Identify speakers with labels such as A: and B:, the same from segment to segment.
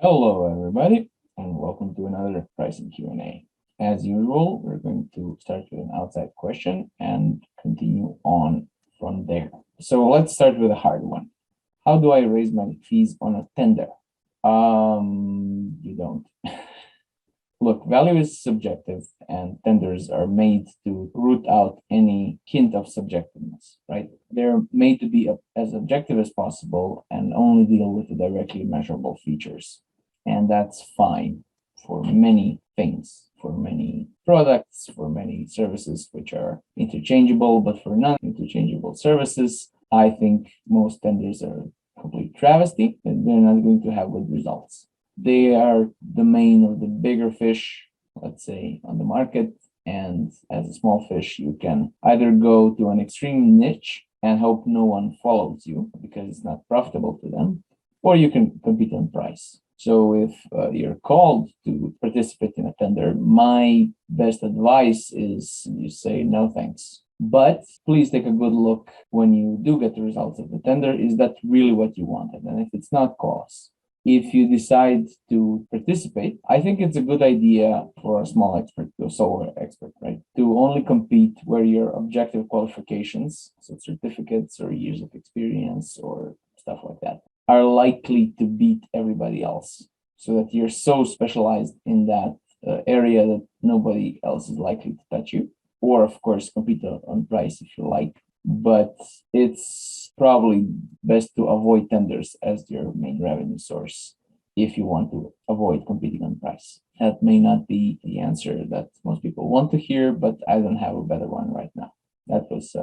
A: Hello, everybody, and welcome to another pricing Q&A. As usual, we're going to start with an outside question and continue on from there. So let's start with a hard one. How do I raise my fees on a tender? You don't. Look, value is subjective, and tenders are made to root out any hint of subjectiveness, right? They're made to be as objective as possible and only deal with the directly measurable features. And that's fine for many things, for many products, for many services which are interchangeable, but for non-interchangeable services, I think most tenders are complete travesty, and they're not going to have good results. They are the main or the bigger fish, let's say, on the market. And as a small fish, you can either go to an extreme niche and hope no one follows you because it's not profitable to them, or you can compete on price. So if you're called to participate in a tender, my best advice is you say no thanks. But please take a good look when you do get the results of the tender. Is that really what you wanted? And if it's not, cause. If you decide to participate, I think it's a good idea for a small expert, to a solo expert, right? To only compete where your objective qualifications, so certificates or years of experience or stuff like that, are likely to beat everybody else, so that you're so specialized in that area that nobody else is likely to touch you. Or, of course, compete on price if you like. But it's probably best to avoid tenders as your main revenue source if you want to avoid competing on price. That may not be the answer that most people want to hear, but I don't have a better one right now. That was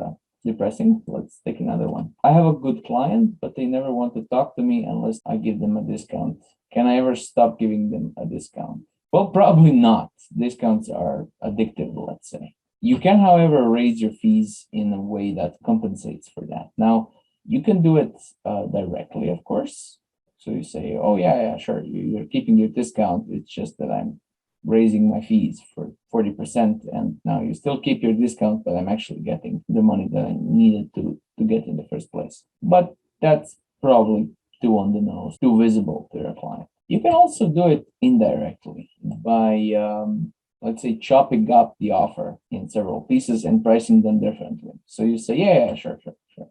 A: depressing. Let's take another one. I have a good client, but they never want to talk to me unless I give them a discount. Can I ever stop giving them a discount? Well, probably not. Discounts are addictive, let's say. You can, however, raise your fees in a way that compensates for that. Now, you can do it directly, of course. So you say, oh, yeah, sure, you're keeping your discount. It's just that I'm raising my fees for 40%, and now you still keep your discount, but I'm actually getting the money that I needed to get in the first place. But that's probably too on the nose, too visible to your client. You can also do it indirectly by let's say, chopping up the offer in several pieces and pricing them differently. So you say, yeah, sure.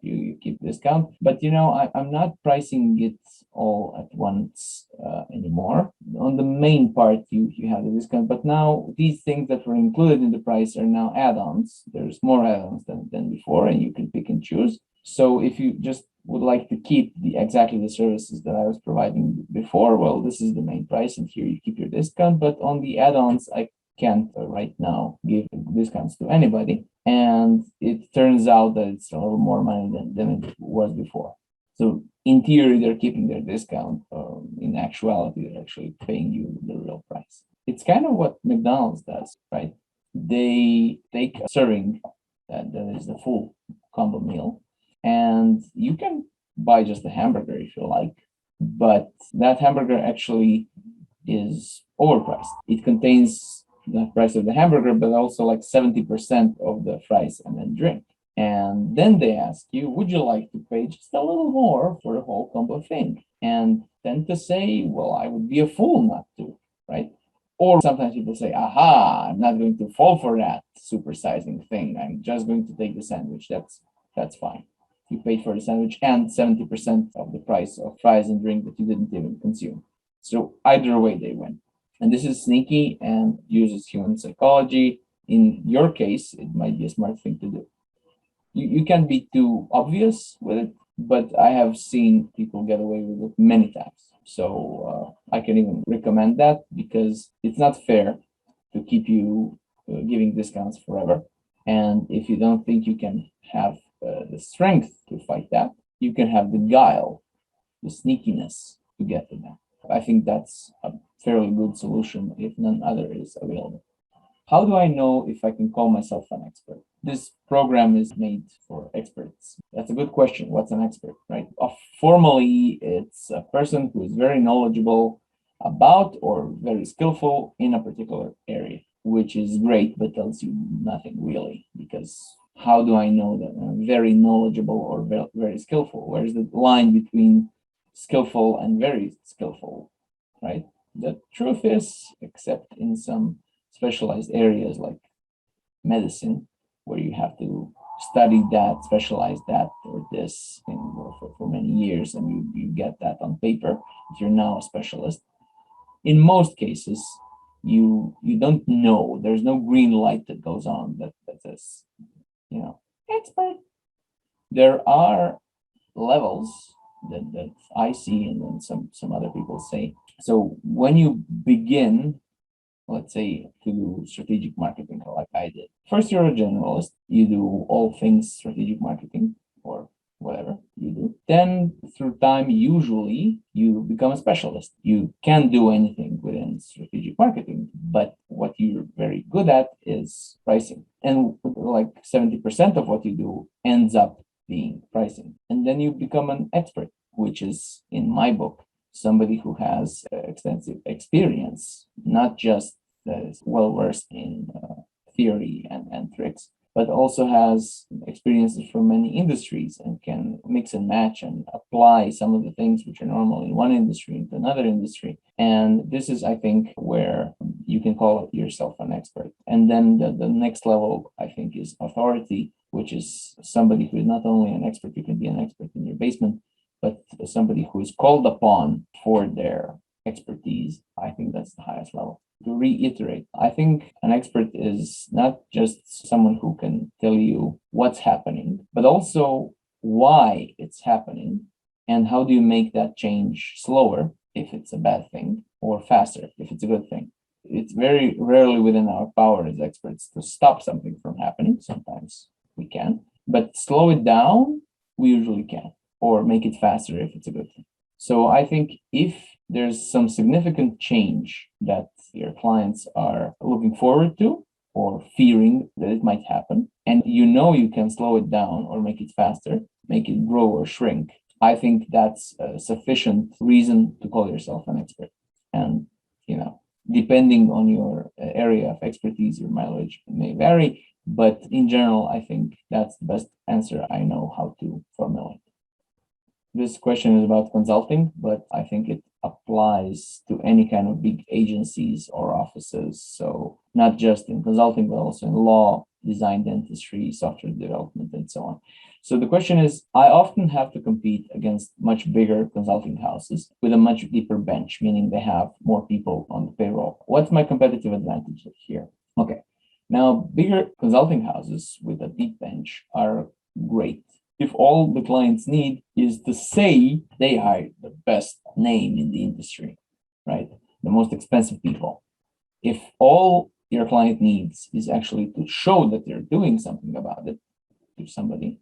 A: You keep discount, but I'm not pricing it all at once anymore. On the main part, you have the discount, but now these things that were included in the price are now add-ons. There's more add-ons than before, and you can pick and choose. So if you just would like to keep exactly the services that I was providing before, well, this is the main price, and here you keep your discount. But on the add-ons, I can't right now give discounts to anybody. And it turns out that it's a little more money than it was before. So in theory, they're keeping their discount. In actuality, they're actually paying you the real price. It's kind of what McDonald's does, right? They take a serving that is the full combo meal, and you can buy just a hamburger if you like, but that hamburger actually is overpriced. It contains the price of the hamburger, but also like 70% of the fries and then drink. And then they ask you, would you like to pay just a little more for the whole combo thing? And tend to say, well, I would be a fool not to, right? Or sometimes people say, aha, I'm not going to fall for that supersizing thing. I'm just going to take the sandwich. That's fine. You paid for the sandwich and 70% of the price of fries and drink that you didn't even consume. So either way, they win. And this is sneaky and uses human psychology. In your case, it might be a smart thing to do. You can't be too obvious with it, but I have seen people get away with it many times. So I can even recommend that because it's not fair to keep you giving discounts forever. And if you don't think you can have the strength to fight that, you can have the guile, the sneakiness to get to them. I think that's a fairly good solution if none other is available. How do I know if I can call myself an expert? This program is made for experts. That's a good question. What's an expert, right? Formally, it's a person who is very knowledgeable about or very skillful in a particular area, which is great, but tells you nothing really, because how do I know that I'm very knowledgeable or very skillful? Where's the line between skillful and very skillful? right? The truth is, except in some specialized areas like medicine, where you have to study that, specialize that, or this for many years, and you get that on paper, that you're now a specialist. In most cases, you don't know. There's no green light that goes on that says, expert. There are levels that I see, and then some other people say. So when you begin, let's say, to do strategic marketing like I did. First, you're a generalist. You do all things strategic marketing or whatever you do. Then, through time, usually you become a specialist. You can't do anything within strategic marketing, but what you're very good at is pricing. And like 70% of what you do ends up being pricing. And then you become an expert, which is, in my book, somebody who has extensive experience, not just is well versed in theory and tricks, but also has experiences from many industries and can mix and match and apply some of the things which are normal in one industry into another industry. And this is, I think, where you can call yourself an expert. And then the next level, I think, is authority, which is somebody who is not only an expert. You can be an expert in your basement, but somebody who is called upon for their expertise. I think that's the highest level. To reiterate, I think an expert is not just someone who can tell you what's happening, but also why it's happening, and how do you make that change slower if it's a bad thing, or faster if it's a good thing. It's very rarely within our power as experts to stop something from happening. Sometimes we can, but slow it down, we usually can, or make it faster if it's a good thing. So I think if there's some significant change that your clients are looking forward to or fearing that it might happen, and you can slow it down or make it faster, make it grow or shrink, I think that's a sufficient reason to call yourself an expert. And, depending on your area of expertise, your mileage may vary, but in general, I think that's the best answer I know how to formulate. This question is about consulting, but I think it applies to any kind of big agencies or offices. So not just in consulting, but also in law, design, dentistry, software development, and so on. So the question is, I often have to compete against much bigger consulting houses with a much deeper bench, meaning they have more people on the payroll. What's my competitive advantage here? Okay. Now, bigger consulting houses with a deep bench are great if all the clients need is to say they hired the best name in the industry, right? The most expensive people. If all your client needs is actually to show that they're doing something about it to somebody,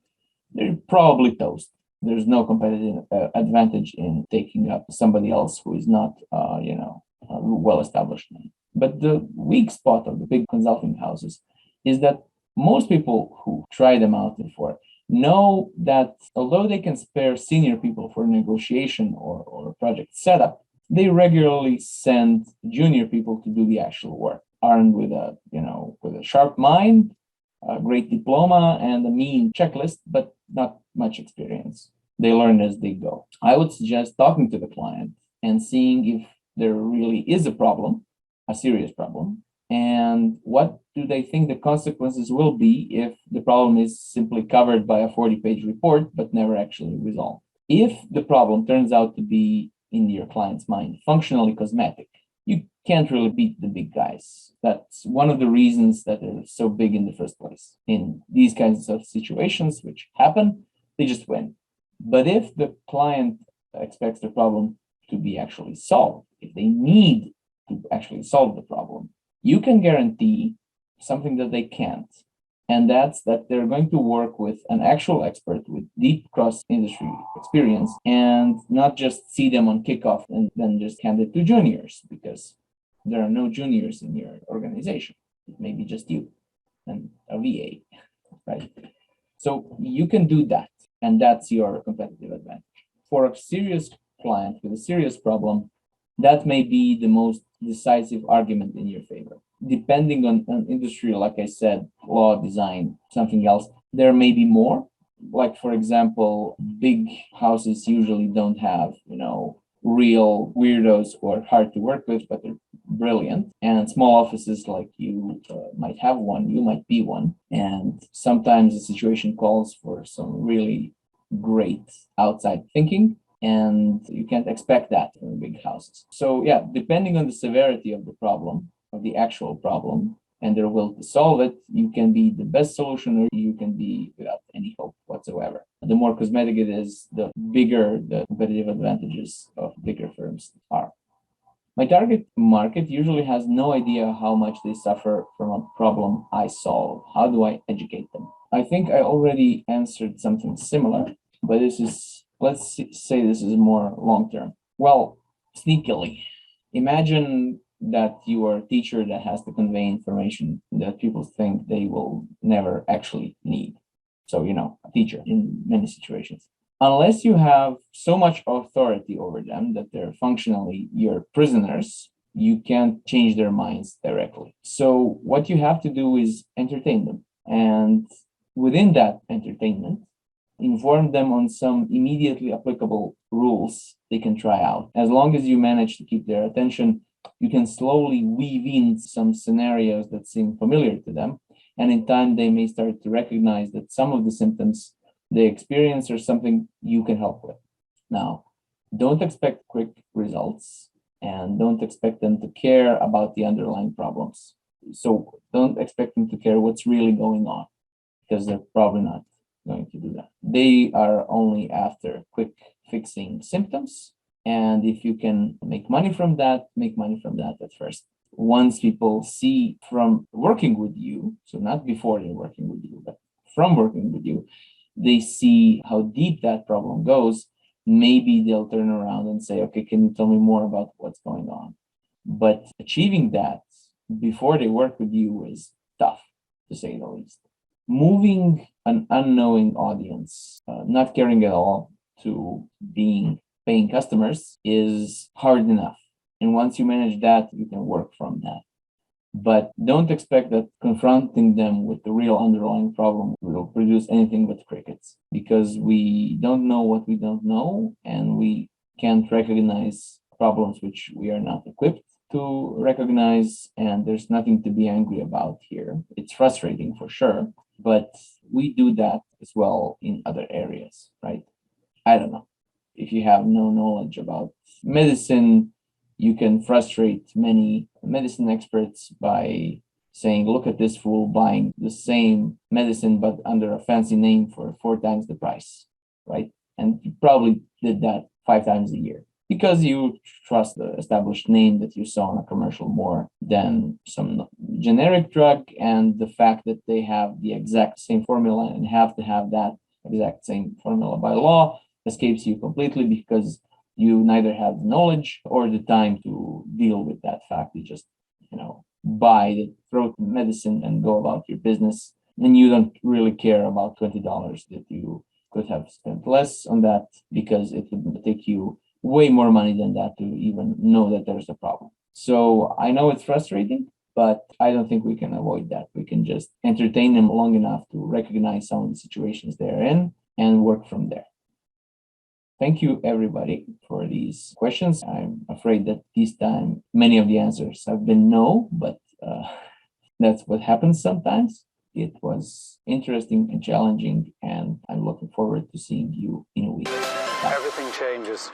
A: they're probably toast. There's no competitive advantage in taking up somebody else who is not, a well-established name. But the weak spot of the big consulting houses is that most people who try them out before know that although they can spare senior people for negotiation or project setup, they regularly send junior people to do the actual work, armed with a sharp mind, a great diploma, and a mean checklist, but not much experience. They learn as they go. I would suggest talking to the client and seeing if there really is a problem, a serious problem, and what do they think the consequences will be if the problem is simply covered by a 40-page report but never actually resolved. If the problem turns out to be, in your client's mind, functionally cosmetic, you can't really beat the big guys. That's one of the reasons that they're so big in the first place. In these kinds of situations, which happen, they just win. But if the client expects the problem to be actually solved, if they need to actually solve the problem, you can guarantee something that they can't. And that's that they're going to work with an actual expert with deep cross-industry experience and not just see them on kickoff and then just hand it to juniors, because there are no juniors in your organization. It may be just you and a VA, right? So you can do that, and that's your competitive advantage. For a serious client with a serious problem, that may be the most decisive argument in your favor. Depending on industry, like I said, law, design, something else, there may be more. Like, for example, big houses usually don't have, real weirdos who are hard to work with, but they're brilliant. And small offices like you might have one, you might be one. And sometimes the situation calls for some really great outside thinking. And you can't expect that in big houses. So, yeah, depending on the severity of the problem, of the actual problem, and their will to solve it, you can be the best solution or you can be without any hope whatsoever. The more cosmetic it is, the bigger the competitive advantages of bigger firms are. My target market usually has no idea how much they suffer from a problem I solve. How do I educate them? I think I already answered something similar, but let's say this is more long term. Well, sneakily, imagine that you are a teacher that has to convey information that people think they will never actually need. So, a teacher in many situations. Unless you have so much authority over them that they're functionally your prisoners, you can't change their minds directly. So, what you have to do is entertain them. And within that entertainment, inform them on some immediately applicable rules they can try out. As long as you manage to keep their attention, you can slowly weave in some scenarios that seem familiar to them. And in time, they may start to recognize that some of the symptoms they experience are something you can help with. Now, don't expect quick results and don't expect them to care about the underlying problems. So don't expect them to care what's really going on because they're probably not going to do that. They are only after quick fixing symptoms. And if you can make money from that, make money from that at first. Once people see from working with you, so not before they're working with you, but from working with you, they see how deep that problem goes, maybe they'll turn around and say, okay, can you tell me more about what's going on? But achieving that before they work with you is tough, to say the least. Moving an unknowing audience, not caring at all, to being paying customers is hard enough. And once you manage that, you can work from that. But don't expect that confronting them with the real underlying problem will produce anything but crickets, because we don't know what we don't know, and we can't recognize problems which we are not equipped to recognize, and there's nothing to be angry about here. It's frustrating for sure, but we do that as well in other areas, right? I don't know. If you have no knowledge about medicine, you can frustrate many medicine experts by saying, look at this fool buying the same medicine, but under a fancy name for 4 times the price, right? And you probably did that 5 times a year because you trust the established name that you saw in a commercial more than some generic drug. And the fact that they have the exact same formula and have to have that exact same formula by law escapes you completely because you neither have the knowledge or the time to deal with that fact. You just, buy the throat medicine and go about your business. And you don't really care about $20 that you could have spent less on that because it would take you way more money than that to even know that there's a problem. So I know it's frustrating, but I don't think we can avoid that. We can just entertain them long enough to recognize some of the situations they're in and work from there. Thank you, everybody, for these questions. I'm afraid that this time many of the answers have been no, but that's what happens sometimes. It was interesting and challenging, and I'm looking forward to seeing you in a week. Bye.
B: Everything changes.